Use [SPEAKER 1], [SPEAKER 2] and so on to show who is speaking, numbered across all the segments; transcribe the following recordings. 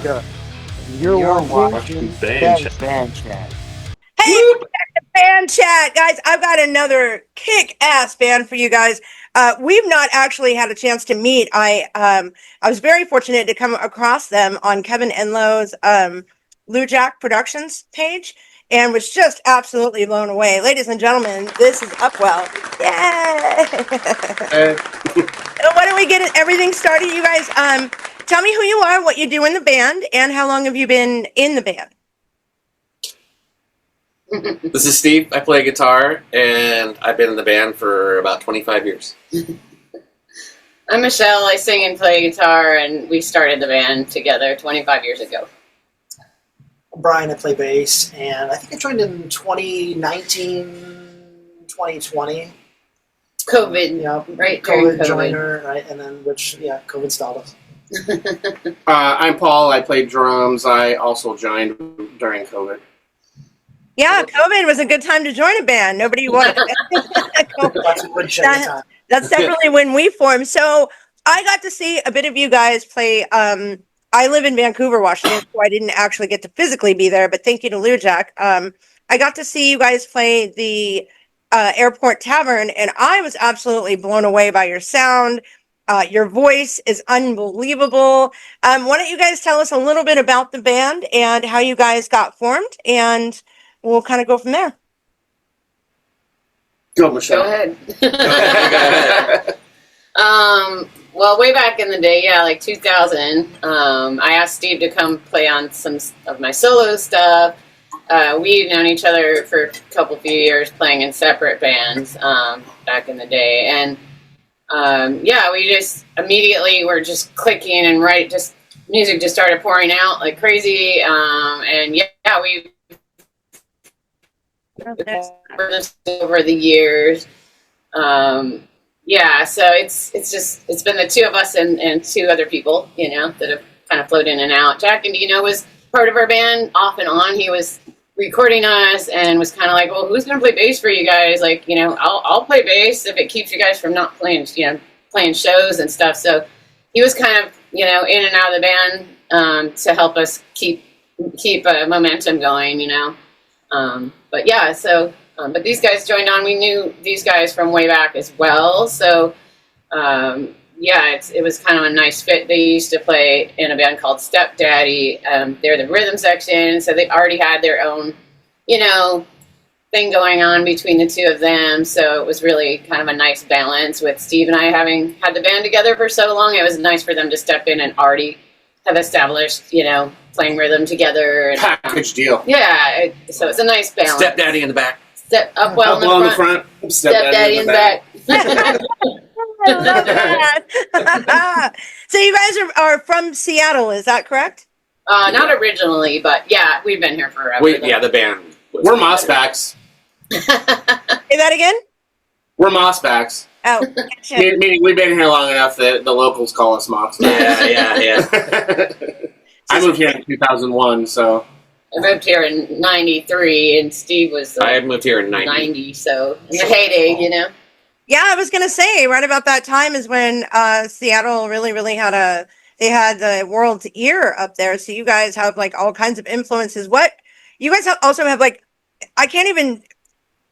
[SPEAKER 1] America. You're watching
[SPEAKER 2] Band Chat.
[SPEAKER 3] Hey, fan chat, guys! I've got another kick-ass band for you guys. We've not actually had a chance to meet. I was very fortunate to come across them on Kevin Enlow's Lou Jack Productions page, and was just absolutely blown away. Ladies and gentlemen, this is UpWell. Yay! So why don't we get everything started, you guys? Tell me who you are, what you do in the band, and how long have you been in the band?
[SPEAKER 4] This is Steve. I play guitar, and I've been in the band for about 25 years.
[SPEAKER 5] I'm Michelle. I sing and play guitar, and we started the band together 25 years ago.
[SPEAKER 6] I'm Brian. I play bass, and I think I joined in 2019, 2020.
[SPEAKER 5] COVID,
[SPEAKER 6] Yeah,
[SPEAKER 5] right during
[SPEAKER 6] COVID
[SPEAKER 5] COVID.
[SPEAKER 6] joiner, right, and then COVID stalled us.
[SPEAKER 7] I'm Paul. I played drums. I also joined during COVID.
[SPEAKER 3] Yeah, COVID was a good time to join a band. Nobody wanted
[SPEAKER 6] Lots of wood shed time.
[SPEAKER 3] That's definitely when we formed. So I got to see a bit of you guys play. I live in Vancouver, Washington, so I didn't actually get to physically be there, but thank you to Lou Jack. I got to see you guys play the Airport Tavern, and I was absolutely blown away by your sound. Your voice is unbelievable. Why don't you guys tell us a little bit about the band and how you guys got formed, and we'll kind of go from there.
[SPEAKER 7] Go, Michelle.
[SPEAKER 5] Go ahead. Well, way back in the day, yeah, like 2000, I asked Steve to come play on some of my solo stuff. We'd known each other for a few years playing in separate bands back in the day. And yeah, we just immediately were just clicking and music just started pouring out like crazy. And yeah, we over the years. Yeah, so it's been the two of us and two other people, that have kind of floated in and out. Jack, was part of our band off and on. He was recording us and was kind of like, well, who's going to play bass for you guys? Like, I'll play bass if it keeps you guys from not playing, playing shows and stuff. So he was kind of, in and out of the band to help us keep momentum going, But yeah, so, but these guys joined on. We knew these guys from way back as well. So, yeah, it was kind of a nice fit. They used to play in a band called Stepdaddy. They're the rhythm section, so they already had their own, thing going on between the two of them. So it was really kind of a nice balance with Steve and I having had the band together for so long. It was nice for them to step in and already have established, playing rhythm together. And,
[SPEAKER 7] Package deal.
[SPEAKER 5] yeah, so it's a nice balance.
[SPEAKER 4] Stepdaddy in the back.
[SPEAKER 5] UpWell
[SPEAKER 7] Upwell
[SPEAKER 5] in the front. Stepdaddy in the back.
[SPEAKER 3] I love that. So you guys are from Seattle, is that correct?
[SPEAKER 5] Not originally, but yeah, we've been here forever.
[SPEAKER 4] The band.
[SPEAKER 7] We're Mossbacks.
[SPEAKER 3] Say that again?
[SPEAKER 7] We're Mossbacks.
[SPEAKER 3] Oh,
[SPEAKER 7] Meaning we've been here long enough that the locals call us Mossbacks.
[SPEAKER 4] Yeah.
[SPEAKER 7] I moved here in 2001, so.
[SPEAKER 5] I moved here in 93, and Steve was
[SPEAKER 4] I moved here in
[SPEAKER 5] 90, so in the heyday,
[SPEAKER 3] yeah, I was gonna say right about that time is when Seattle really had they had the world's ear up there. So you guys have like all kinds of influences. What you guys also have like,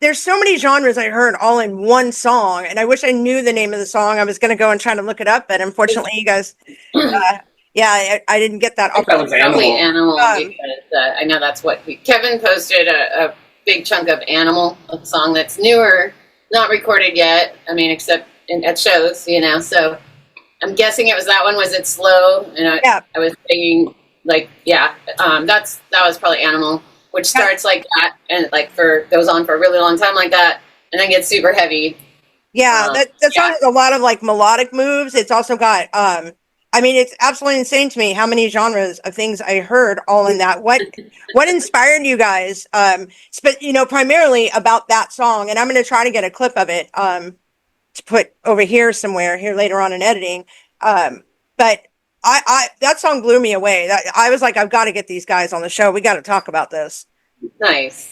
[SPEAKER 3] there's so many genres I heard all in one song, and I wish I knew the name of the song. I was gonna go and try to look it up, but unfortunately, you guys, yeah, I didn't get that.
[SPEAKER 7] That was
[SPEAKER 5] Probably Animal, because I know that's what Kevin posted a big chunk of Animal, a song that's newer. Not recorded yet. I mean, except at shows, So I'm guessing it was that one. Was it slow? And I was thinking, like, that was probably Animal, which starts like that and goes on for a really long time like that, and then gets super heavy.
[SPEAKER 3] Yeah, that song has a lot of like melodic moves. It's also got it's absolutely insane to me how many genres of things I heard all in that. What inspired you guys? Primarily about that song, and I'm going to try to get a clip of it to put over here somewhere here later on in editing. But I that song blew me away. I was like, I've got to get these guys on the show. We got to talk about this.
[SPEAKER 5] Nice.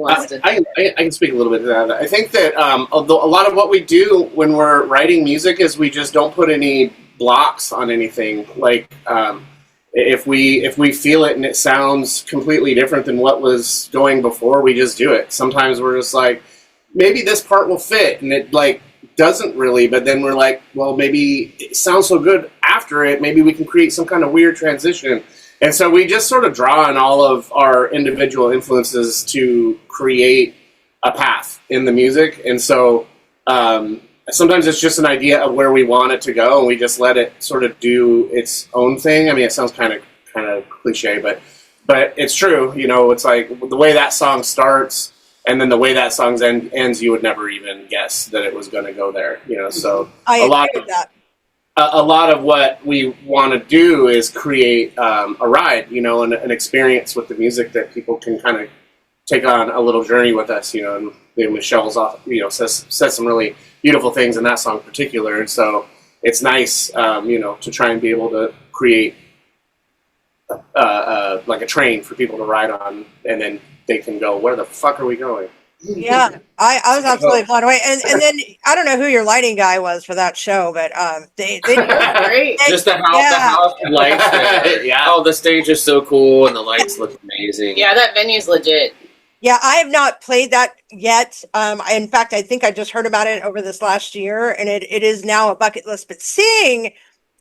[SPEAKER 7] I can speak a little bit to that. I think that a lot of what we do when we're writing music is we just don't put any blocks on anything. Like if we feel it and it sounds completely different than what was going before, we just do it. Sometimes we're just like, maybe this part will fit, and it like doesn't really, but then we're like, well, maybe it sounds so good after it, maybe we can create some kind of weird transition. And so we just sort of draw on all of our individual influences to create a path in the music. And so sometimes it's just an idea of where we want it to go, and we just let it sort of do its own thing. I mean, it sounds kind of cliche, but it's true. You know, it's like the way that song starts and then the way that song ends, you would never even guess that it was going to go there. You know, so
[SPEAKER 3] I agree with that.
[SPEAKER 7] A lot of what we want to do is create a ride, you know, an experience with the music that people can kind of take on a little journey with us, you know. And Michelle's off, you know, says some really beautiful things in that song in particular, and so it's nice, you know, to try and be able to create like a train for people to ride on, and then they can go, where the fuck are we going?
[SPEAKER 3] Yeah, I was absolutely blown away. And then I don't know who your lighting guy was for that show, but they
[SPEAKER 5] Great.
[SPEAKER 4] Just the house and lights.
[SPEAKER 7] Yeah.
[SPEAKER 4] Oh, the stage is so cool, and the lights look amazing.
[SPEAKER 5] Yeah, that venue's legit.
[SPEAKER 3] Yeah, I have not played that yet. In fact, I think I just heard about it over this last year, and it is now a bucket list. But seeing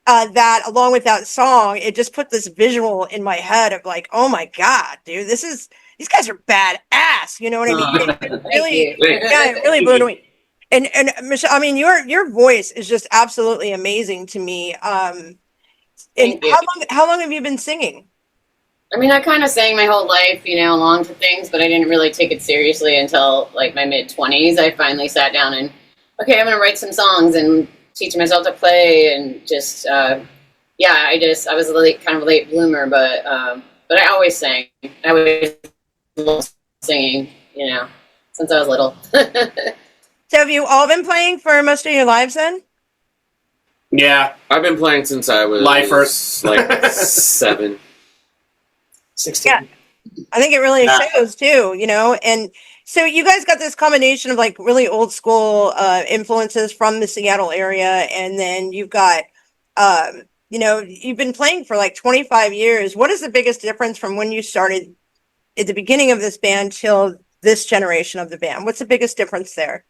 [SPEAKER 3] that along with that song, it just put this visual in my head of like, oh my God, dude, these guys are badass. You know what I mean? It really, yeah, it really blew me. And Michelle, I mean, your voice is just absolutely amazing to me. And how long have you been singing?
[SPEAKER 5] I mean, I kind of sang my whole life, you know, along to things, but I didn't really take it seriously until like my mid-20s. I finally sat down and, okay, I'm going to write some songs and teach myself to play, and just, I was kind of a late bloomer, but I always sang. I always loved singing, you know, since I was little.
[SPEAKER 3] So have you all been playing for most of your lives then?
[SPEAKER 7] Yeah,
[SPEAKER 4] I've been playing since I was
[SPEAKER 7] Lifers.
[SPEAKER 4] like 7.
[SPEAKER 6] 16.
[SPEAKER 3] Yeah. I think it really shows too, you know. And so you guys got this combination of like really old school influences from the Seattle area, and then you've got you know, you've been playing for like 25 years. What is the biggest difference from when you started at the beginning of this band till this generation of the band? What's the biggest difference there?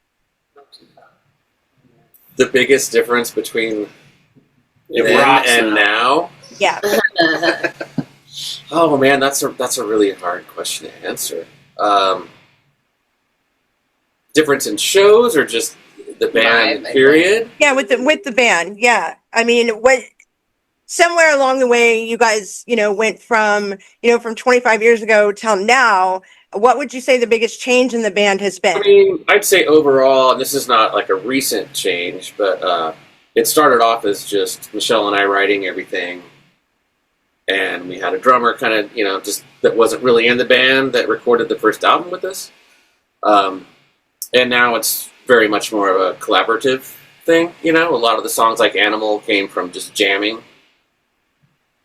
[SPEAKER 4] The biggest difference between
[SPEAKER 7] It
[SPEAKER 4] then
[SPEAKER 7] rocks
[SPEAKER 4] and now?
[SPEAKER 3] Yeah.
[SPEAKER 4] Oh man, that's a really hard question to answer. Difference in shows or just the band period?
[SPEAKER 3] Yeah, with the band. Yeah. I mean, what somewhere along the way you guys, you know, went from 25 years ago till now, what would you say the biggest change in the band has been?
[SPEAKER 4] I mean, I'd say overall, and this is not like a recent change, but it started off as just Michelle and I writing everything. And we had a drummer kind of, you know, just that wasn't really in the band that recorded the first album with us. And now it's very much more of a collaborative thing, you know. A lot of the songs like Animal came from just jamming,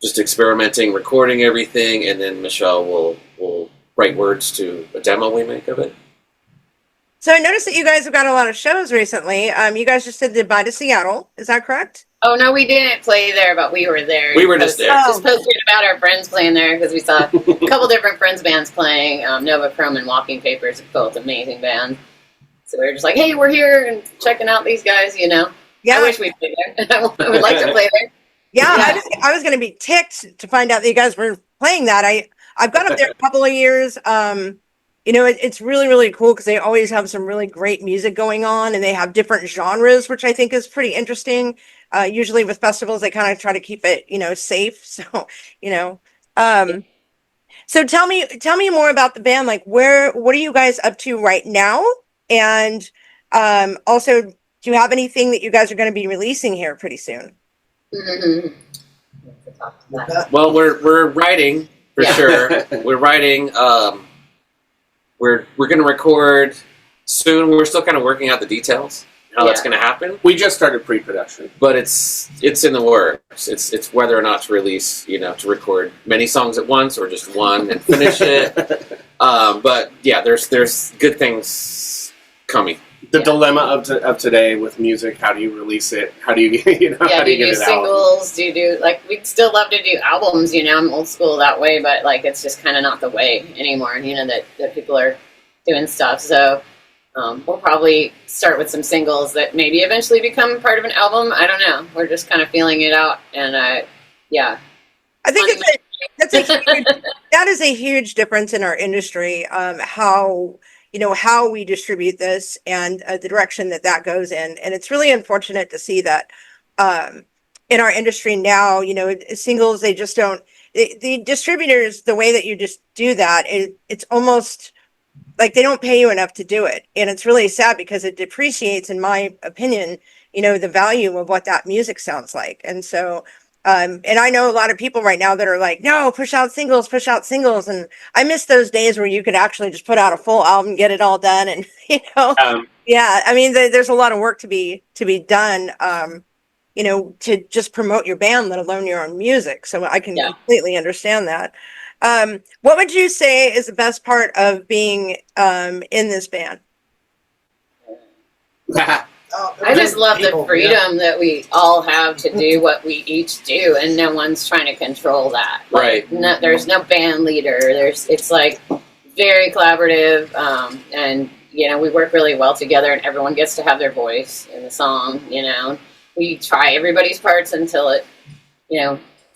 [SPEAKER 4] just experimenting, recording everything, and then Michelle will write words to a demo we make of it.
[SPEAKER 3] So I noticed that you guys have got a lot of shows recently. You guys just did the badda Seattle. Is that correct?
[SPEAKER 5] Oh, no, we didn't play there, but we were there.
[SPEAKER 4] We were just there.
[SPEAKER 5] Just posted about our friends playing there because we saw a couple different friends' bands playing. Nova Chrome and Walking Papers are both amazing bands. So we were just like, hey, we're here and checking out these guys, you know. Yeah. I wish we'd play there. I would like to play there.
[SPEAKER 3] Yeah, I was going to be ticked to find out that you guys were playing that. I've gone up there a couple of years. You know, it's really, really cool because they always have some really great music going on, and they have different genres, which I think is pretty interesting. Usually with festivals, they kind of try to keep it, you know, safe. So, you know, so tell me more about the band. Like, what are you guys up to right now? And also, do you have anything that you guys are going to be releasing here pretty soon?
[SPEAKER 5] Mm-hmm.
[SPEAKER 4] Well, we're writing for sure. We're writing. We're going to record soon. We're still kind of working out the details, how that's going to happen.
[SPEAKER 7] We just started pre-production,
[SPEAKER 4] but it's in the works. It's whether or not to release, you know, to record many songs at once or just one and finish it. But yeah, there's good things coming.
[SPEAKER 7] the dilemma of today with music. How do you release it? How do you how do you get it
[SPEAKER 5] singles? Do you do like we'd still love to do albums? I'm old school that way, but like it's just kind of not the way anymore. That people are doing stuff. So we'll probably start with some singles that maybe eventually become part of an album. I don't know. We're just kind of feeling it out, and yeah.
[SPEAKER 3] I think that is a huge difference in our industry. How we distribute this and the direction that goes in, and it's really unfortunate to see that in our industry now. Singles, they just don't. The distributors, the way that you just do that, it's almost like they don't pay you enough to do it, and it's really sad because it depreciates, in my opinion, the value of what that music sounds like, and so. And I know a lot of people right now that are like, no, push out singles. And I miss those days where you could actually just put out a full album, get it all done. And, yeah, I mean, there's a lot of work to be done, to just promote your band, let alone your own music. So I can completely understand that. What would you say is the best part of being in this band?
[SPEAKER 5] I just love the freedom that we all have to do what we each do, and no one's trying to control that.
[SPEAKER 4] Right.
[SPEAKER 5] There's no band leader. It's like very collaborative, and we work really well together, and everyone gets to have their voice in the song. We try everybody's parts until it,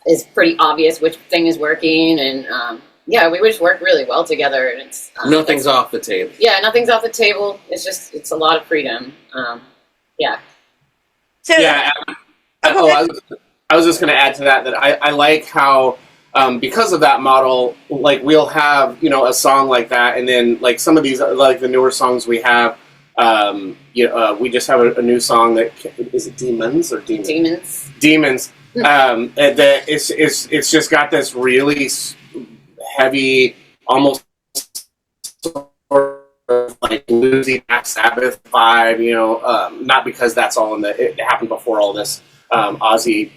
[SPEAKER 5] is pretty obvious which thing is working, and we just work really well together, and it's
[SPEAKER 4] nothing's off the table.
[SPEAKER 5] Yeah, nothing's off the table. It's a lot of freedom. Yeah.
[SPEAKER 3] So,
[SPEAKER 7] yeah. I was just going to add to that I like how, because of that model, like we'll have, a song like that. And then like some of these, like the newer songs we have, we just have a new song that, is it Demons or Demons? Demons. And that it's just got this really heavy, almost like bluesy Black Sabbath vibe, not because that's all it happened before all this Ozzy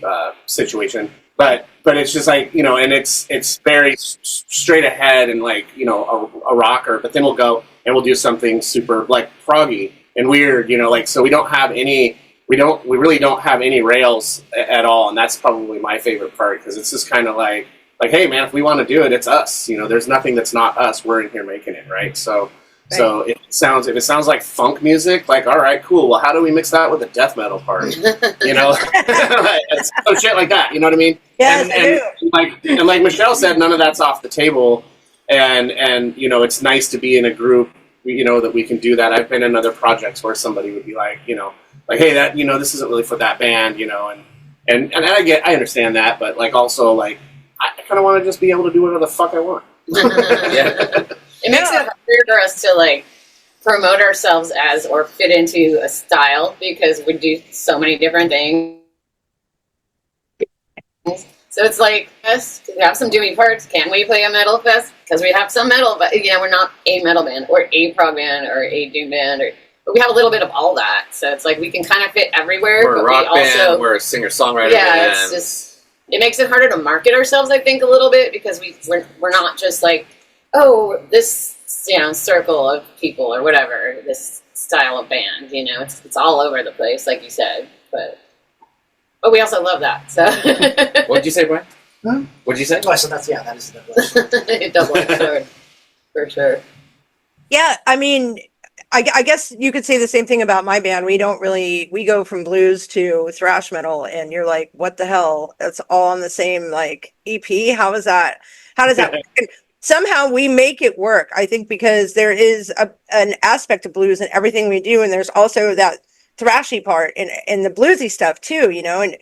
[SPEAKER 7] situation, but it's just like and it's very straight ahead and like a rocker, but then we'll go and we'll do something super like proggy and weird, like so we really don't have any rails at all, and that's probably my favorite part because it's just kind of like hey man, if we want to do it, it's us. There's nothing that's not us. We're in here making it, right? So. Right. So if it sounds like funk music, like all right, cool. Well, how do we mix that with the death metal part? Some shit like that. You know what I mean?
[SPEAKER 3] Yes,
[SPEAKER 7] and like Michelle said, none of that's off the table. And it's nice to be in a group, that we can do that. I've been in other projects where somebody would be like, hey, that this isn't really for that band, and I understand that, but like also like I kind of want to just be able to do whatever the fuck I want.
[SPEAKER 4] Yeah.
[SPEAKER 5] It makes it harder for us to like promote ourselves as or fit into a style because we do so many different things. So it's like, yes, we have some doing parts. Can we play a metal fest? Because we have some metal, but we're not a metal band or a prog band or a doom band, but we have a little bit of all that. So it's like we can kind of fit everywhere.
[SPEAKER 4] We're a rock band. We're a singer-songwriter band.
[SPEAKER 5] It's just it makes it harder to market ourselves, I think, a little bit because we're not just like. Oh, this circle of people or whatever, this style of band, it's all over the place, like you said. But we also love that. So,
[SPEAKER 4] what'd you say, Brian?
[SPEAKER 6] Huh?
[SPEAKER 4] What'd you say?
[SPEAKER 6] Oh, so that is a
[SPEAKER 5] double-edged sword, for sure.
[SPEAKER 3] Yeah, I mean, I guess you could say the same thing about my band. We go from blues to thrash metal, and you're like, what the hell? That's all on the same like EP. How does that work? Somehow we make it work, I think, because there is an aspect of blues in everything we do, and there's also that thrashy part in the bluesy stuff too, and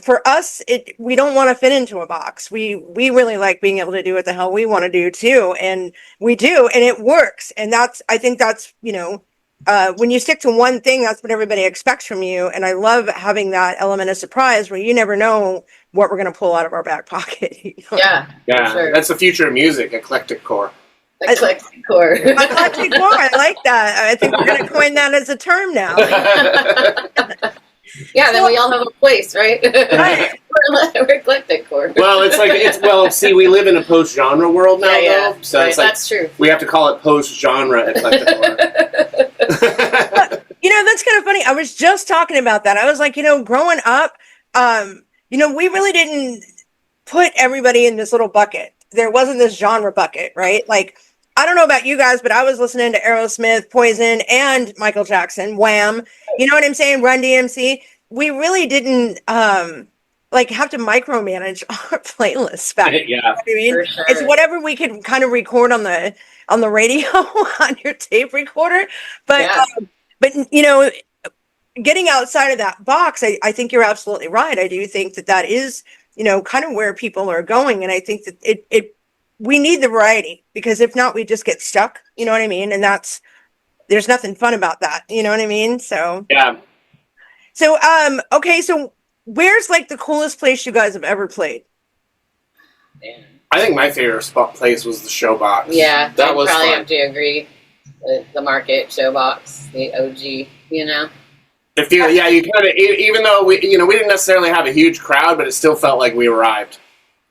[SPEAKER 3] for us, we don't want to fit into a box. We really like being able to do what the hell we want to do too, and we do, and it works. And I think that's when you stick to one thing, that's what everybody expects from you. And I love having that element of surprise where you never know what we're going to pull out of our back pocket.
[SPEAKER 5] Yeah.
[SPEAKER 7] Sure. That's the future of music, eclectic core.
[SPEAKER 5] Eclectic core.
[SPEAKER 3] Eclectic core, I like that. I think we're going to coin that as a term now.
[SPEAKER 5] Yeah, then we all have a place, right?
[SPEAKER 3] Right.
[SPEAKER 5] We're eclectic core.
[SPEAKER 7] Well, see, we live in a post-genre world now, though. So
[SPEAKER 5] right,
[SPEAKER 7] it's like,
[SPEAKER 5] that's true.
[SPEAKER 7] We have to call it post-genre eclectic core.
[SPEAKER 3] that's kind of funny. I was just talking about that. I was like, growing up, we really didn't put everybody in this little bucket. There wasn't this genre bucket, right? Like, I don't know about you guys, but I was listening to Aerosmith, Poison, and Michael Jackson, Wham. You know what I'm saying? Run DMC. We really didn't have to micromanage our playlists back then.
[SPEAKER 4] Yeah.
[SPEAKER 3] You know what I mean?
[SPEAKER 5] For sure.
[SPEAKER 3] It's whatever we could kind of record on the radio on your tape recorder. But
[SPEAKER 5] Yeah.
[SPEAKER 3] Getting outside of that box, I think you're absolutely right. I do think that is, kind of where people are going. And I think that we need the variety, because if not, we just get stuck. You know what I mean? And there's nothing fun about that. You know what I mean? So,
[SPEAKER 7] Yeah.
[SPEAKER 3] so, okay. So where's like the coolest place you guys have ever played?
[SPEAKER 5] Man.
[SPEAKER 7] I think my favorite place was the Showbox.
[SPEAKER 5] Yeah,
[SPEAKER 4] That
[SPEAKER 5] I'd
[SPEAKER 4] was
[SPEAKER 5] probably
[SPEAKER 4] fun.
[SPEAKER 5] have to agree. The Market, Showbox, the OG,
[SPEAKER 7] You kind of, even though we didn't necessarily have a huge crowd, but it still felt like we arrived.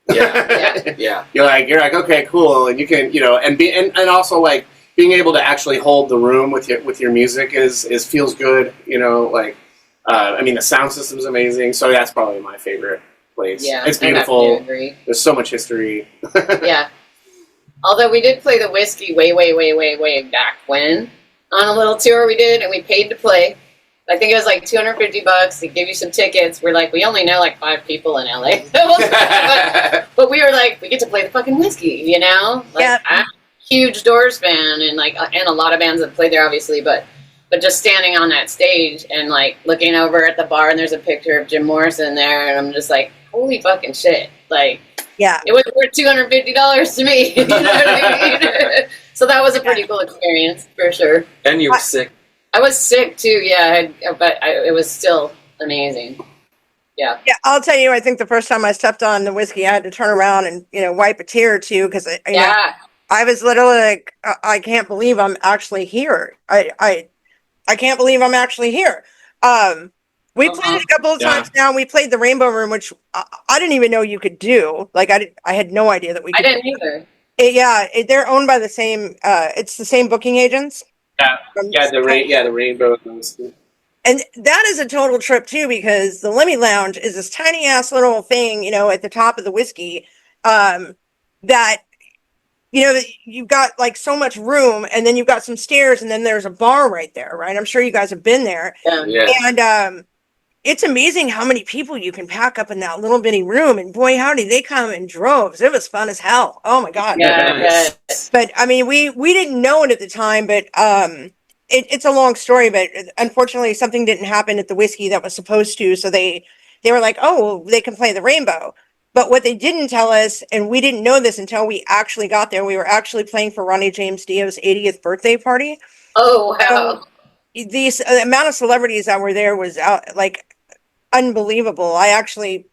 [SPEAKER 4] Yeah. Yeah.
[SPEAKER 7] You're like, okay, cool, and you can, and also like being able to actually hold the room with your music is feels good. The sound system's amazing, so that's probably my favorite place.
[SPEAKER 5] Yeah,
[SPEAKER 7] it's
[SPEAKER 5] I'd have to
[SPEAKER 7] beautiful.
[SPEAKER 5] agree.
[SPEAKER 7] There's so much history.
[SPEAKER 5] Yeah. Although we did play the Whiskey way back when on a little tour we did, and we paid to play. I think it was like $250. They give you some tickets. We're like, we only know like 5 people in LA. But we were like, we get to play the fucking Whiskey, Like,
[SPEAKER 3] Yeah.
[SPEAKER 5] I'm a huge Doors fan, and a lot of bands that play there, obviously. But just standing on that stage and like looking over at the bar, and there's a picture of Jim Morrison there, and I'm just like, holy fucking shit! Like,
[SPEAKER 3] Yeah.
[SPEAKER 5] it was worth $250 to me. You know what I mean? So that was a pretty cool experience for sure.
[SPEAKER 4] And you were sick.
[SPEAKER 5] I was sick too, yeah, but it was still amazing. Yeah.
[SPEAKER 3] Yeah, I'll tell you, I think the first time I stepped on the Whiskey, I had to turn around and, wipe a tear or two, because I was literally like, I can't believe I'm actually here. I can't believe I'm actually here. We played it a couple of times now. We played the Rainbow Room, which I didn't even know you could do. Like, I had no idea that we could.
[SPEAKER 5] I didn't either.
[SPEAKER 3] They're owned by the same, it's the same booking agents.
[SPEAKER 7] The Rainbow.
[SPEAKER 3] And that is a total trip too, because the Lemmy Lounge is this tiny ass little thing, at the top of the Whiskey, that, you've got like so much room, and then you've got some stairs, and then there's a bar right there, right? I'm sure you guys have been there.
[SPEAKER 5] Yeah.
[SPEAKER 3] And it's amazing how many people you can pack up in that little bitty room. And boy, howdy, they come in droves. It was fun as hell. Oh my God.
[SPEAKER 5] Yeah.
[SPEAKER 3] But I mean, we didn't know it at the time, but it's a long story, but unfortunately something didn't happen at the Whiskey that was supposed to. So they were like, oh, well, they can play the Rainbow. But what they didn't tell us, and we didn't know this until we actually got there, we were actually playing for Ronnie James Dio's 80th birthday party.
[SPEAKER 5] Oh, wow.
[SPEAKER 3] The amount of celebrities that were there was unbelievable. I actually,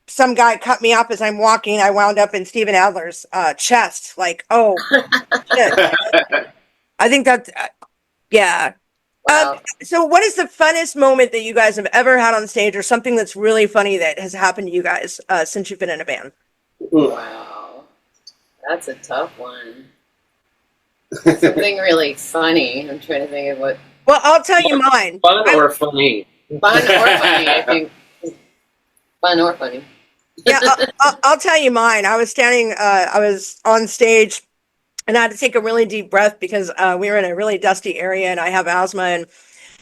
[SPEAKER 3] some guy cut me up as I'm walking. I wound up in Steven Adler's chest. Like, oh, shit. I think that, yeah.
[SPEAKER 5] Wow.
[SPEAKER 3] So what is the funnest moment that you guys have ever had on stage, or something that's really funny that has happened to you guys since you've been in a band?
[SPEAKER 5] Wow. That's a tough one. Something really funny. I'm trying to think of what.
[SPEAKER 3] Well, I'll tell you mine.
[SPEAKER 4] Fun or funny?
[SPEAKER 5] Fun or funny, I think. Fun or funny.
[SPEAKER 3] Yeah, I'll tell you mine. I was on stage, and I had to take a really deep breath because we were in a really dusty area, and I have asthma, and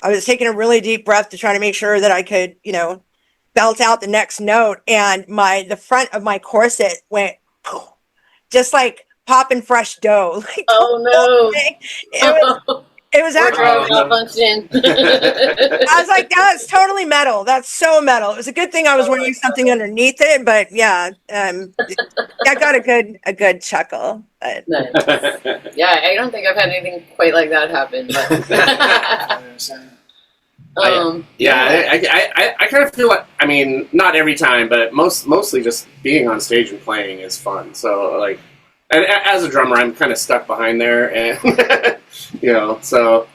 [SPEAKER 3] I was taking a really deep breath to try to make sure that I could, belt out the next note, and the front of my corset went just like popping fresh dough. Like,
[SPEAKER 5] Oh no!
[SPEAKER 3] It was actually.
[SPEAKER 5] Malfunction.
[SPEAKER 3] I was like, that's totally metal. That's so metal. It was a good thing I was wearing something underneath it, but yeah, I got a good chuckle. But.
[SPEAKER 5] Nice. Yeah, I don't think I've had anything quite like that happen. But,
[SPEAKER 7] I kind of feel like, I mean, not every time, but mostly just being on stage and playing is fun. So like, and as a drummer, I'm kind of stuck behind there, and so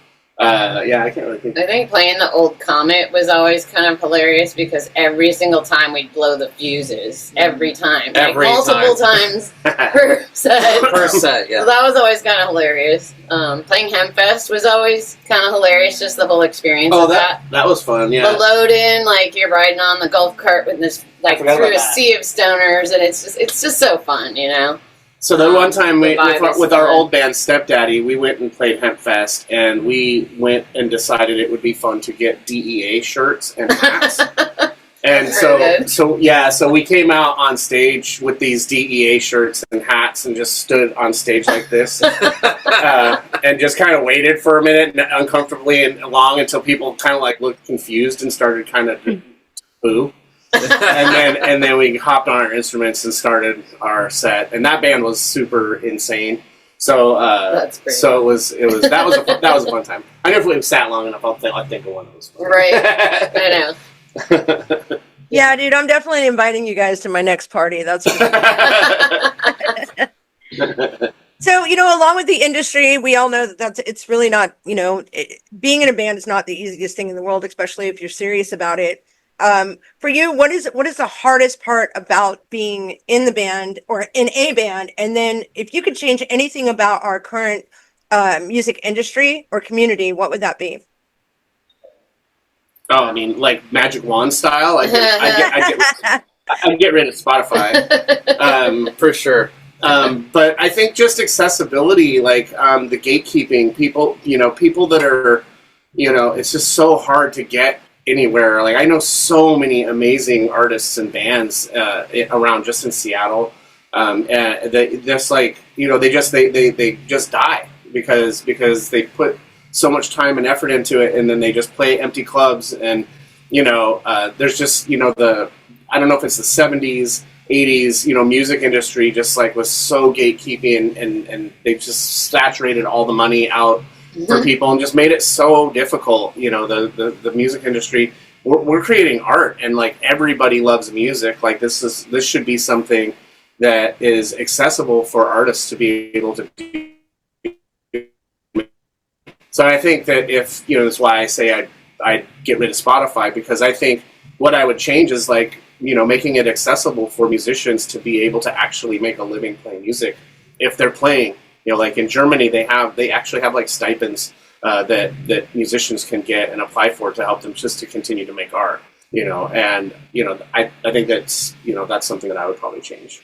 [SPEAKER 7] Yeah, I can't really think.
[SPEAKER 5] I think playing the old Comet was always kind of hilarious because every single time we'd blow the fuses. Every time.
[SPEAKER 4] Every
[SPEAKER 5] multiple times per set.
[SPEAKER 4] Per set, yeah.
[SPEAKER 5] So that was always kind of hilarious. Playing Hempfest was always kind of hilarious, just the whole experience of that.
[SPEAKER 7] That was fun, yeah.
[SPEAKER 5] The load in, like you're riding on the golf cart with this, like
[SPEAKER 6] forgot
[SPEAKER 5] through
[SPEAKER 6] about
[SPEAKER 5] a
[SPEAKER 6] that.
[SPEAKER 5] sea of stoners, and it's just so fun, you know.
[SPEAKER 7] So the one time
[SPEAKER 5] the vibe is
[SPEAKER 7] with our
[SPEAKER 5] fun.
[SPEAKER 7] old band Stepdaddy, we went and played Hempfest, and we went and decided it would be fun to get DEA shirts and hats. And
[SPEAKER 5] That's very good.
[SPEAKER 7] so we came out on stage with these DEA shirts and hats and just stood on stage like this and just kind of waited for a minute uncomfortably and long until people kind of like looked confused and started kind of boo. and then we hopped on our instruments and started our set, and that band was super insane. So
[SPEAKER 5] That's great.
[SPEAKER 7] so it was that was a fun time. I know if we've sat long enough, I'll think of one of those.
[SPEAKER 5] Right. I know.
[SPEAKER 3] Yeah, dude, I'm definitely inviting you guys to my next party. That's for sure. So, along with the industry, we all know that it's really not, being in a band is not the easiest thing in the world, especially if you're serious about it. For you, what is the hardest part about being in the band or in a band? And then if you could change anything about our current music industry or community, what would that be?
[SPEAKER 7] Oh, I mean, like Magic Wand style. I'd get rid of Spotify.
[SPEAKER 4] For sure.
[SPEAKER 7] But I think just accessibility, like the gatekeeping, people that are, it's just so hard to get anywhere. Like I know so many amazing artists and bands around just in Seattle. And they just like, they just die because they put so much time and effort into it, and then they just play empty clubs. And there's just I don't know if it's the 70s, 80s, music industry just like was so gatekeeping, and they just saturated all the money out for people and just made it so difficult. The music industry, we're creating art, and like everybody loves music. Like this should be something that is accessible for artists to be able to do. So I think that if, that's why I say I'd get rid of Spotify, because I think what I would change is like, making it accessible for musicians to be able to actually make a living playing music if they're playing. Like in Germany, they actually have like stipends that musicians can get and apply for to help them just to continue to make art. I think that's something that I would probably change.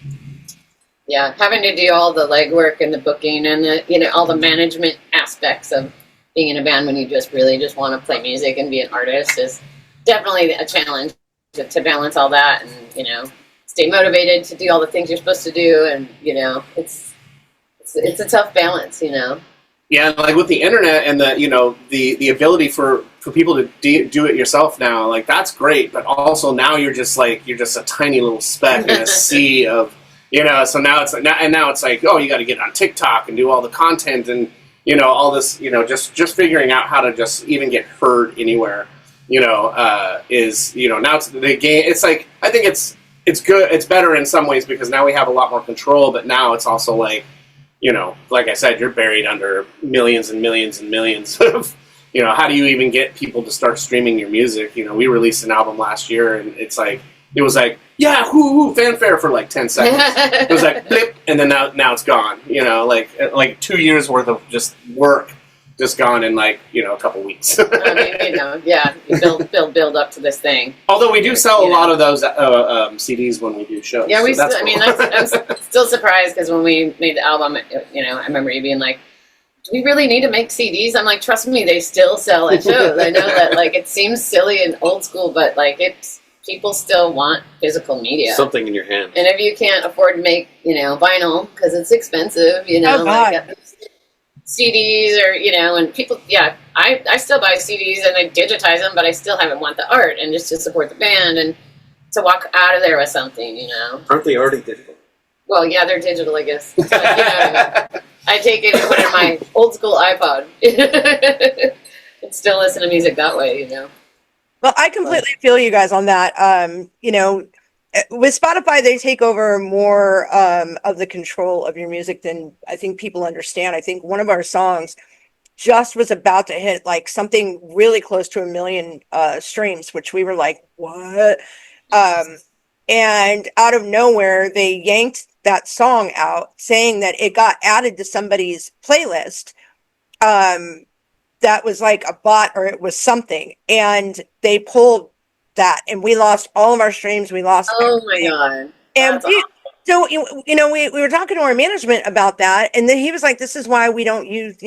[SPEAKER 5] Yeah, having to do all the legwork and the booking and the all the management aspects of being in a band when you just really just want to play music and be an artist is definitely a challenge to balance all that and stay motivated to do all the things you're supposed to do, and it's a tough balance.
[SPEAKER 7] Yeah, like with the internet and the ability for people to do it yourself now, like that's great. But also now you're just a tiny little speck in a sea of So now it's like, oh, you got to get on TikTok and do all the content and all this. Just figuring out how to just even get heard anywhere. Is now it's the game. It's like I think it's good. It's better in some ways because now we have a lot more control. But now it's also like. Like I said, you're buried under millions and millions and millions of, how do you even get people to start streaming your music? We released an album last year, and it was like, yeah, hoo, fanfare for like 10 seconds. It was like, blip, and then now it's gone. Like 2 years worth of just work just gone in like, a couple weeks.
[SPEAKER 5] Yeah, you build up to this thing.
[SPEAKER 7] Although we do sell a lot of those CDs when we do shows.
[SPEAKER 5] Yeah,
[SPEAKER 7] so
[SPEAKER 5] I'm still surprised because when we made the album, I remember you being like, do we really need to make CDs? I'm like, trust me, they still sell at shows. I know that like it seems silly and old school, but like people still want physical media.
[SPEAKER 4] Something in your hand.
[SPEAKER 5] And if you can't afford to make, vinyl because it's expensive,
[SPEAKER 3] Oh, God.
[SPEAKER 5] like CDs or, and people, I still buy CDs and I digitize them, but I still haven't want the art and just to support the band and to walk out of there with something,
[SPEAKER 4] Aren't they already digital?
[SPEAKER 5] Well, yeah, they're digital, I guess. But, I take it and put it in my old school iPod and still listen to music that way,
[SPEAKER 3] Well, I completely feel you guys on that. With Spotify, they take over more of the control of your music than I think people understand. I think one of our songs just was about to hit like something really close to 1 million streams, which we were like, what? And out of nowhere, they yanked that song out, saying that it got added to somebody's playlist. That was like a bot or it was something, and they pulled that, and we lost all of our streams. We lost.
[SPEAKER 5] Oh my
[SPEAKER 3] everything.
[SPEAKER 5] god!
[SPEAKER 3] And
[SPEAKER 5] That's
[SPEAKER 3] so we were talking to our management about that, and then he was like, "This is why we don't use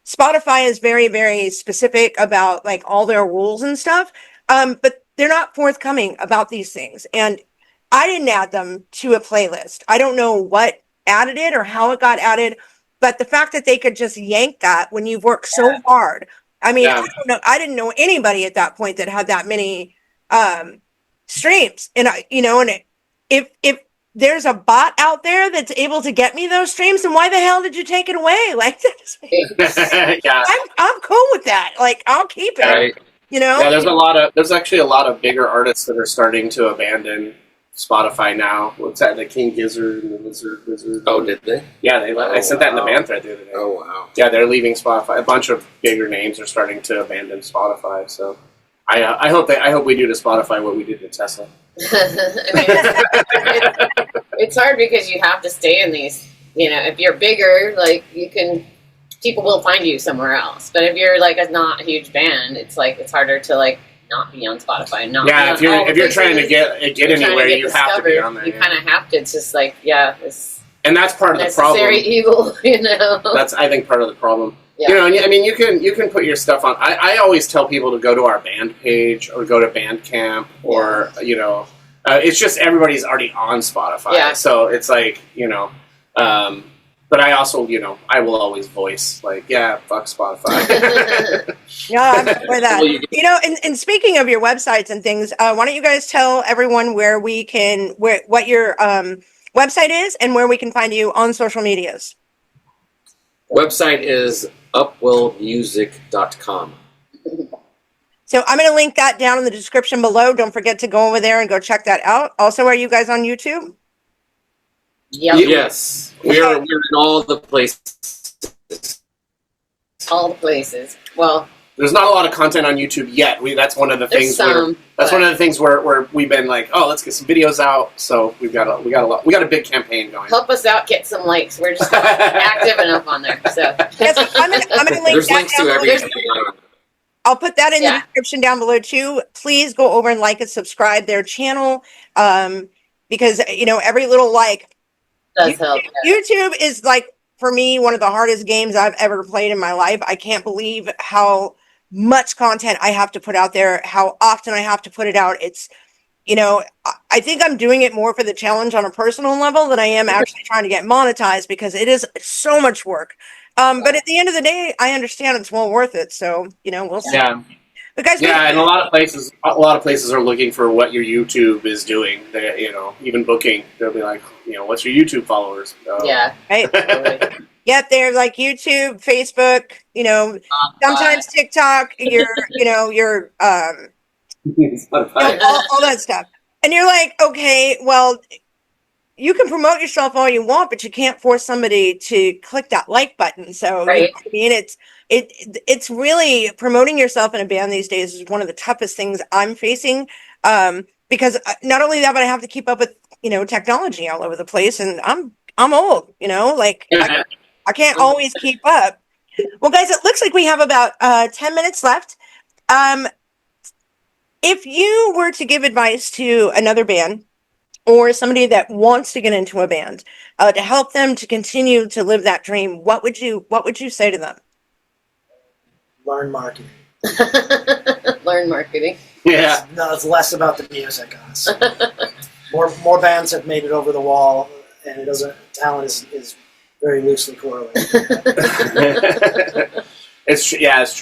[SPEAKER 3] Spotify is very, very specific about like all their rules and stuff, but they're not forthcoming about these things. And I didn't add them to a playlist. I don't know what added it or how it got added, but the fact that they could just yank that when you've worked so hard. I mean,
[SPEAKER 7] Yeah.
[SPEAKER 3] I don't know. I didn't know anybody at that point that had that many streams, and if there's a bot out there that's able to get me those streams, then why the hell did you take it away? Like,
[SPEAKER 7] Yeah.
[SPEAKER 3] I'm cool with that. Like, I'll keep it.
[SPEAKER 4] Right.
[SPEAKER 7] Yeah, there's actually a lot of bigger artists that are starting to abandon Spotify now. What's that? The King Gizzard and the Wizard.
[SPEAKER 4] Oh, did they?
[SPEAKER 7] Yeah, I sent that in the band thread the other day.
[SPEAKER 4] Oh, wow.
[SPEAKER 7] Yeah, they're leaving Spotify. A bunch of bigger names are starting to abandon Spotify. So, I hope we do to Spotify what we did to Tesla.
[SPEAKER 5] I mean, it's hard because you have to stay in these. If you're bigger, like people will find you somewhere else. But if you're like not a huge band, it's harder to like not be on Spotify. And not be on all
[SPEAKER 7] if
[SPEAKER 5] the
[SPEAKER 7] you're trying to
[SPEAKER 5] places
[SPEAKER 7] get anywhere, you have to be on there.
[SPEAKER 5] You kind of have to. It's just like it's
[SPEAKER 7] and that's part of the problem.
[SPEAKER 5] Necessary evil,
[SPEAKER 7] That's I think part of the problem.
[SPEAKER 5] Yeah.
[SPEAKER 7] I mean, you can put your stuff on. I always tell people to go to our band page or go to Bandcamp or it's just everybody's already on Spotify.
[SPEAKER 5] Yeah.
[SPEAKER 7] So it's like but I also I will always voice like fuck Spotify.
[SPEAKER 3] Yeah, I'm with that.
[SPEAKER 4] Well,
[SPEAKER 3] And speaking of your websites and things, why don't you guys tell everyone what your website is and where we can find you on social medias?
[SPEAKER 4] Website is upwellmusic.com.
[SPEAKER 3] So I'm going to link that down in the description below. Don't forget to go over there and go check that out. Also, are you guys on YouTube?
[SPEAKER 5] Yep.
[SPEAKER 4] Yes. We're in all the places.
[SPEAKER 5] All the places. Well,
[SPEAKER 7] There's not a lot of content on YouTube yet. That's one of the
[SPEAKER 5] there's
[SPEAKER 7] things. One of the things where we've been like, oh, let's get some videos out. So we got a big campaign going.
[SPEAKER 5] help us out, get some likes. We're just not active enough on there. So
[SPEAKER 3] Yes, I'm going to link
[SPEAKER 4] There's
[SPEAKER 3] that
[SPEAKER 4] links
[SPEAKER 3] down
[SPEAKER 4] to
[SPEAKER 3] below.
[SPEAKER 4] everything.
[SPEAKER 3] I'll put that in the
[SPEAKER 5] Yeah.
[SPEAKER 3] description down below too. Please go over and like and subscribe their channel, because every little like
[SPEAKER 5] does help.
[SPEAKER 3] YouTube is like for me one of the hardest games I've ever played in my life. I can't believe how much content I have to put out there, how often I have to put it out. It's I think I'm doing it more for the challenge on a personal level than I am actually trying to get monetized, because it is so much work. But at the end of the day, I understand it's well worth it. So, we'll see.
[SPEAKER 7] Yeah.
[SPEAKER 3] But guys,
[SPEAKER 7] Yeah, and a lot of places are looking for what your YouTube is doing. They, even booking, they'll be like, what's your YouTube followers?
[SPEAKER 5] Yeah.
[SPEAKER 3] right?
[SPEAKER 5] Totally.
[SPEAKER 3] Yeah, they're like YouTube, Facebook, sometimes TikTok, your all that stuff. And you're like, okay, well, you can promote yourself all you want, but you can't force somebody to click that like button. So
[SPEAKER 5] Right.
[SPEAKER 3] I mean, it's really promoting yourself in a band these days is one of the toughest things I'm facing. Because not only that, but I have to keep up with technology all over the place, and I'm old. I can't always keep up. Well, guys, it looks like we have about 10 minutes left. If you were to give advice to another band or somebody that wants to get into a band to help them to continue to live that dream, what would you say to them?
[SPEAKER 6] Learn marketing.
[SPEAKER 5] Learn marketing.
[SPEAKER 7] Yeah.
[SPEAKER 6] No, it's less about the music, honestly. more bands have made it over the wall, and talent is very loosely correlated.
[SPEAKER 7] It's true.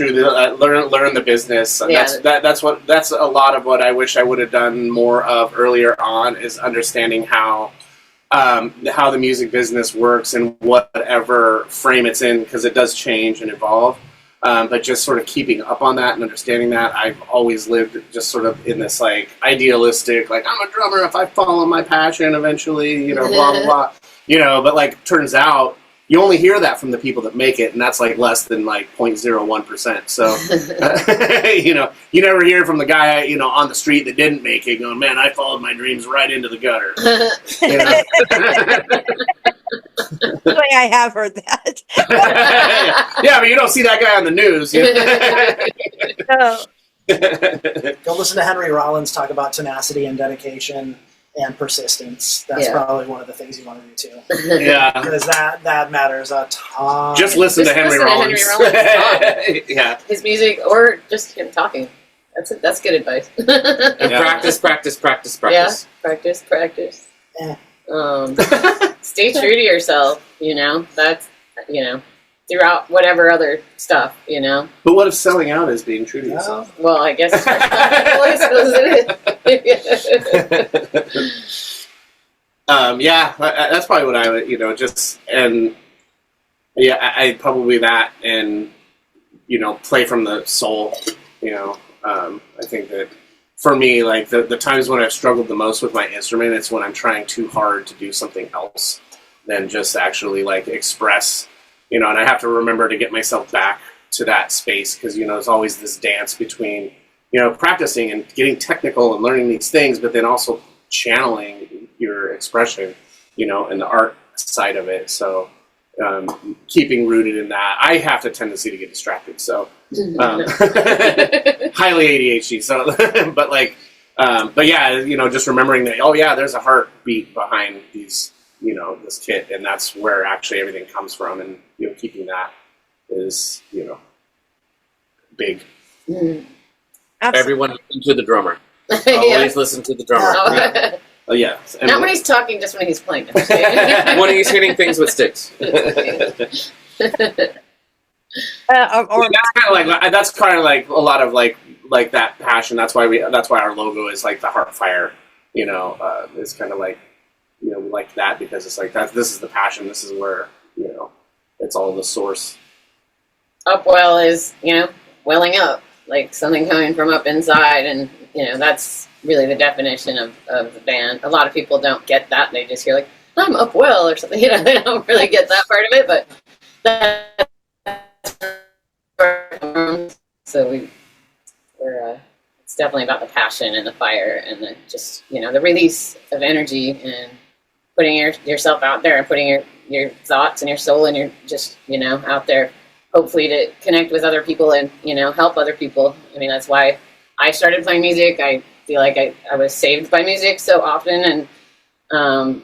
[SPEAKER 7] Learn the business. And
[SPEAKER 5] Yeah.
[SPEAKER 7] That's a lot of what I wish I would have done more of earlier on, is understanding how the music business works and whatever frame it's in, because it does change and evolve. But just sort of keeping up on that and understanding that, I've always lived just sort of in this like idealistic, like I'm a drummer, if I follow my passion eventually, blah blah blah. But like turns out you only hear that from the people that make it, and that's like less than like 0.01%. So, you know, you never hear from the guy, you know, on the street that didn't make it going, man, I followed my dreams right into the gutter. You know?
[SPEAKER 3] Actually, I have heard that.
[SPEAKER 7] Yeah, but you don't see that guy on the news. You know?
[SPEAKER 6] Go listen to Henry Rollins talk about tenacity and dedication and persistence. That's probably one of the things you want to do too.
[SPEAKER 7] Yeah,
[SPEAKER 6] because that matters a ton.
[SPEAKER 7] Just listen to Henry Rollins. Yeah,
[SPEAKER 5] his music, or just him talking. That's good advice.
[SPEAKER 4] And practice.
[SPEAKER 5] Yeah, practice. Stay true to yourself. You know, that's, you know, throughout whatever other stuff, you know.
[SPEAKER 7] But what if selling out is being true to yourself?
[SPEAKER 5] Well, I guess.
[SPEAKER 7] Yeah, that's probably what I would, you know, just, and yeah, I probably that, and, you know, play from the soul, you know. I think that for me, like the times when I've struggled the most with my instrument, it's when I'm trying too hard to do something else than just actually like express, you know, and I have to remember to get myself back to that space, because, you know, there's always this dance between, you know, practicing and getting technical and learning these things, but then also channeling your expression, you know, and the art side of it. So keeping rooted in that. I have a tendency to get distracted, so highly ADHD. So, but like, but yeah, you know, just remembering that, oh yeah, there's a heartbeat behind these, you know, this kit, and that's where actually everything comes from, and, you know, keeping that is, you know, big.
[SPEAKER 4] Everyone listen to the drummer. Always listen to the drummer.
[SPEAKER 7] Oh yeah.
[SPEAKER 5] Not when he's talking, just when he's playing.
[SPEAKER 4] When he's hitting things with sticks.
[SPEAKER 7] That's kind of like a lot of like that passion. That's why our logo is like the heart fire. You know, it's kind of like, you know, like that, because it's like that. This is the passion. This is where, you know, it's all the source.
[SPEAKER 5] UpWell is, you know, welling up, like something coming from up inside, and, you know, that's really the definition of the band. A lot of people don't get that. They just hear like, I'm UpWell or something. You know, they don't really get that part of it, but so we're it's definitely about the passion and the fire and the, just, you know, the release of energy and putting yourself out there and putting your thoughts and your soul and your, just, you know, out there, hopefully to connect with other people and, you know, help other people. I mean, that's why I started playing music. I feel like I was saved by music so often, and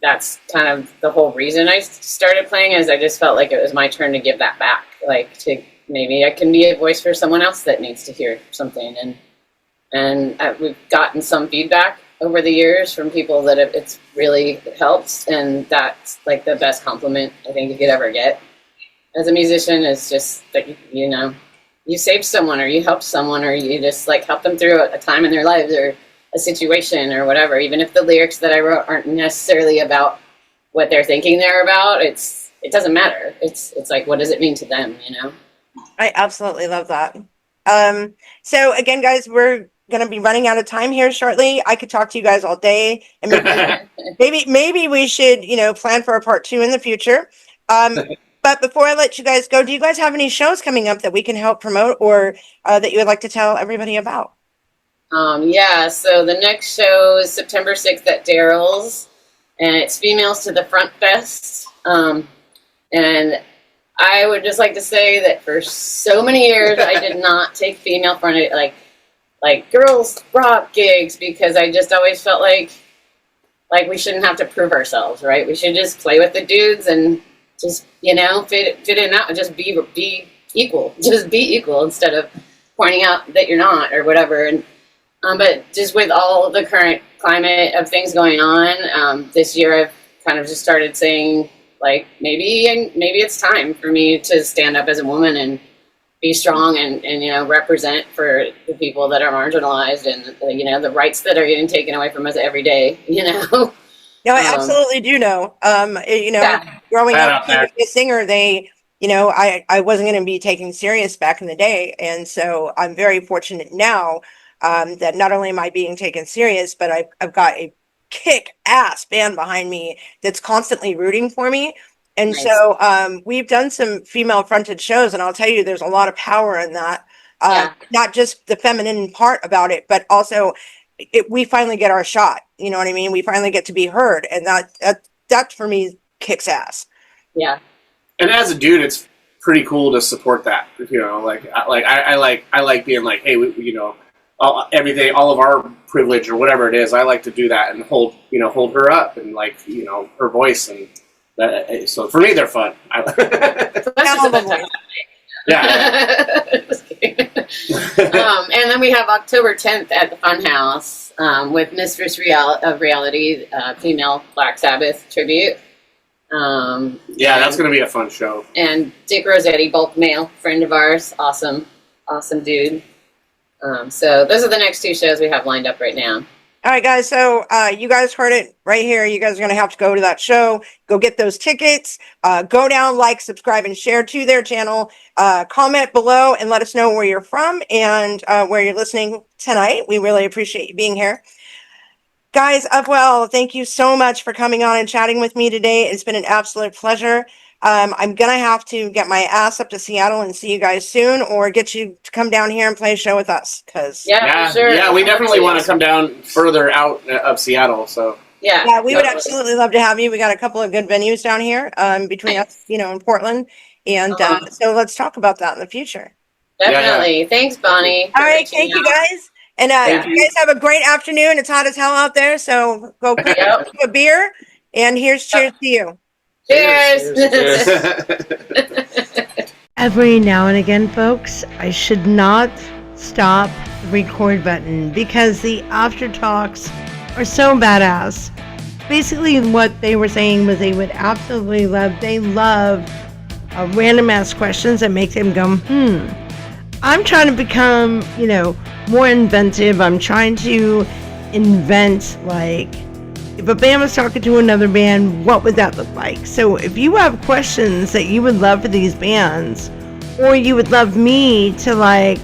[SPEAKER 5] that's kind of the whole reason I started playing, is I just felt like it was my turn to give that back, like to maybe I can be a voice for someone else that needs to hear something. And we've gotten some feedback over the years from people that it's really helped, and that's like the best compliment I think you could ever get as a musician, is just that, you know, you saved someone, or you helped someone, or you just like help them through a time in their lives or a situation or whatever. Even if the lyrics that I wrote aren't necessarily about what they're thinking they're about, it doesn't matter. It's like, what does it mean to them, you know?
[SPEAKER 3] I absolutely love that. So again, guys, we're going to be running out of time here shortly. I could talk to you guys all day, and maybe we should, you know, plan for a part 2 in the future. But before I let you guys go, do you guys have any shows coming up that we can help promote, or that you would like to tell everybody about?
[SPEAKER 5] Yeah, so the next show is September 6th at Daryl's, and it's Females to the Front Fest. And I would just like to say that for so many years I did not take female fronted like girls rock gigs, because I just always felt like we shouldn't have to prove ourselves, right? We should just play with the dudes and just, you know, fit in out and just be equal. Just be equal instead of pointing out that you're not or whatever. And but just with all the current climate of things going on, this year I've kind of just started saying, like, maybe it's time for me to stand up as a woman and be strong and you know, represent for the people that are marginalized and, you know, the rights that are getting taken away from us every day, you know?
[SPEAKER 3] No, I absolutely do know. You know, growing up being a singer, you know, I wasn't going to be taken serious back in the day. And so I'm very fortunate now that not only am I being taken serious, but I've got a kick-ass band behind me that's constantly rooting for me. And
[SPEAKER 5] Nice.
[SPEAKER 3] so we've done some female fronted shows, and I'll tell you, there's a lot of power in that.
[SPEAKER 5] Yeah.
[SPEAKER 3] Not just the feminine part about it, but also we finally get our shot. You know what I mean? We finally get to be heard, and that for me kicks ass.
[SPEAKER 5] Yeah.
[SPEAKER 7] And as a dude, it's pretty cool to support that. You know, I like being like, hey, you know, everything, all of our privilege or whatever it is. I like to do that and hold her up and like, you know, her voice and that. So for me, they're fun. Yeah.
[SPEAKER 5] Just kidding. And then we have October 10th at the Funhouse with Mistress of Reality, female Black Sabbath tribute.
[SPEAKER 7] Yeah, that's going to be a fun show.
[SPEAKER 5] And Dick Rossetti, both male, friend of ours, awesome dude. So those are the next 2 shows we have lined up right now.
[SPEAKER 3] All right, guys. So you guys heard it right here. You guys are going to have to go to that show, go get those tickets, go down, like, subscribe, and share to their channel. Comment below and let us know where you're from and where you're listening tonight. We really appreciate you being here. Guys, UpWell, thank you so much for coming on and chatting with me today. It's been an absolute pleasure. I'm going to have to get my ass up to Seattle and see you guys soon, or get you to come down here and play a show with us.
[SPEAKER 5] Yeah, for sure.
[SPEAKER 7] Yeah, we definitely want to come down further out of Seattle. So
[SPEAKER 3] yeah, we would absolutely love to have you. We got a couple of good venues down here between us, you know, in Portland. And so let's talk about that in the future.
[SPEAKER 5] Definitely.
[SPEAKER 7] Yeah.
[SPEAKER 5] Thanks, Bonnie.
[SPEAKER 3] All right, thank you guys. And you guys have a great afternoon. It's hot as hell out there, so go crack a beer. And here's cheers to you.
[SPEAKER 5] Cheers.
[SPEAKER 3] Every now and again, folks, I should not stop the record button because the after talks are so badass. Basically, what they were saying was they would absolutely love random ass questions that make them go, I'm trying to become, you know, more inventive. I'm trying to invent, like, if a band was talking to another band, what would that look like? So if you have questions that you would love for these bands, or you would love me to, like,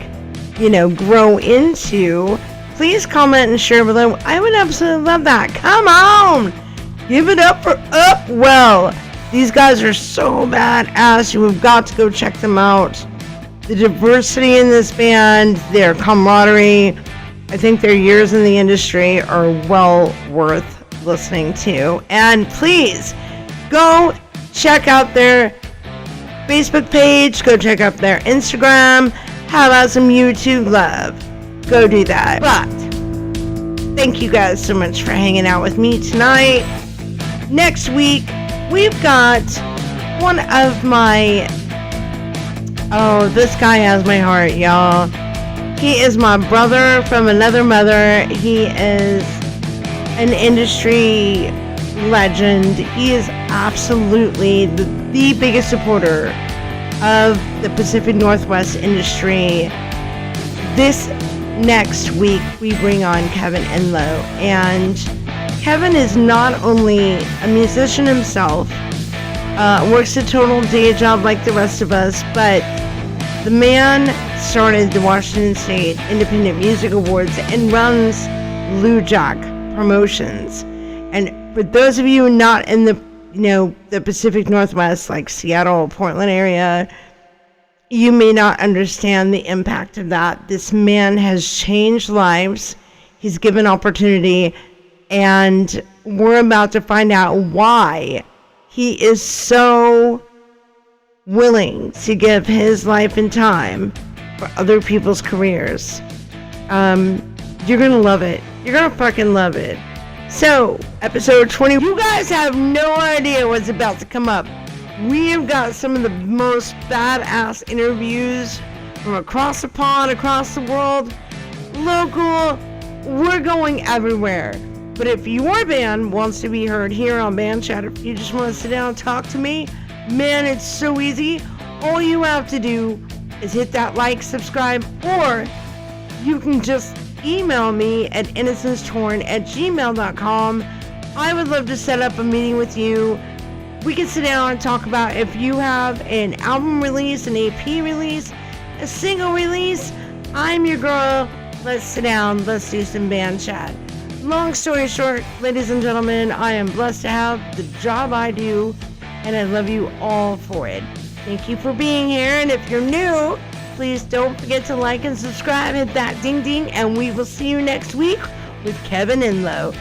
[SPEAKER 3] you know, grow into, please comment and share below. I would absolutely love that. Come on! Give it up for UpWell. These guys are so badass. You have got to go check them out. The diversity in this band, their camaraderie, I think their years in the industry are well worth listening to. And please go check out their Facebook page, go check out their Instagram, how about some YouTube love? Go do that. But thank you guys so much for hanging out with me tonight. Next week, we've got one of my... Oh, this guy has my heart, y'all. He is my brother from another mother. He is an industry legend. He is absolutely the biggest supporter of the Pacific Northwest industry. This next week, we bring on Kevin Enlow. And Kevin is not only a musician himself, works a total day job like the rest of us, but the man started the Washington State Independent Music Awards and runs LuJack Promotions. And for those of you not in the, you know, the Pacific Northwest, like Seattle, Portland area, you may not understand the impact of that. This man has changed lives. He's given opportunity, and we're about to find out why he is so willing to give his life and time for other people's careers. You're gonna love it. You're gonna fucking love it. So, episode 20. You guys have no idea what's about to come up. We have got some of the most badass interviews from across the pond, across the world, local. We're going everywhere. But if your band wants to be heard here on Band Chat, if you just want to sit down and talk to me, man, it's so easy. All you have to do is hit that like, subscribe, or you can just email me at innocencetorn@gmail.com. I would love to set up a meeting with you. We can sit down and talk about if you have an album release, an EP release, a single release. I'm your girl. Let's sit down. Let's do some band chat. Long story short, ladies and gentlemen, I am blessed to have the job I do
[SPEAKER 2] and I love you all for it. Thank you for being here, and if you're new, please don't forget to like and subscribe, hit that ding ding, and we will see you next week with Kevin Inlow.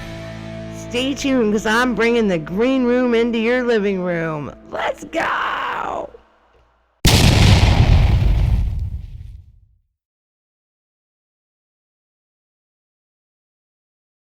[SPEAKER 2] Stay tuned, because I'm bringing the green room into your living room. Let's go!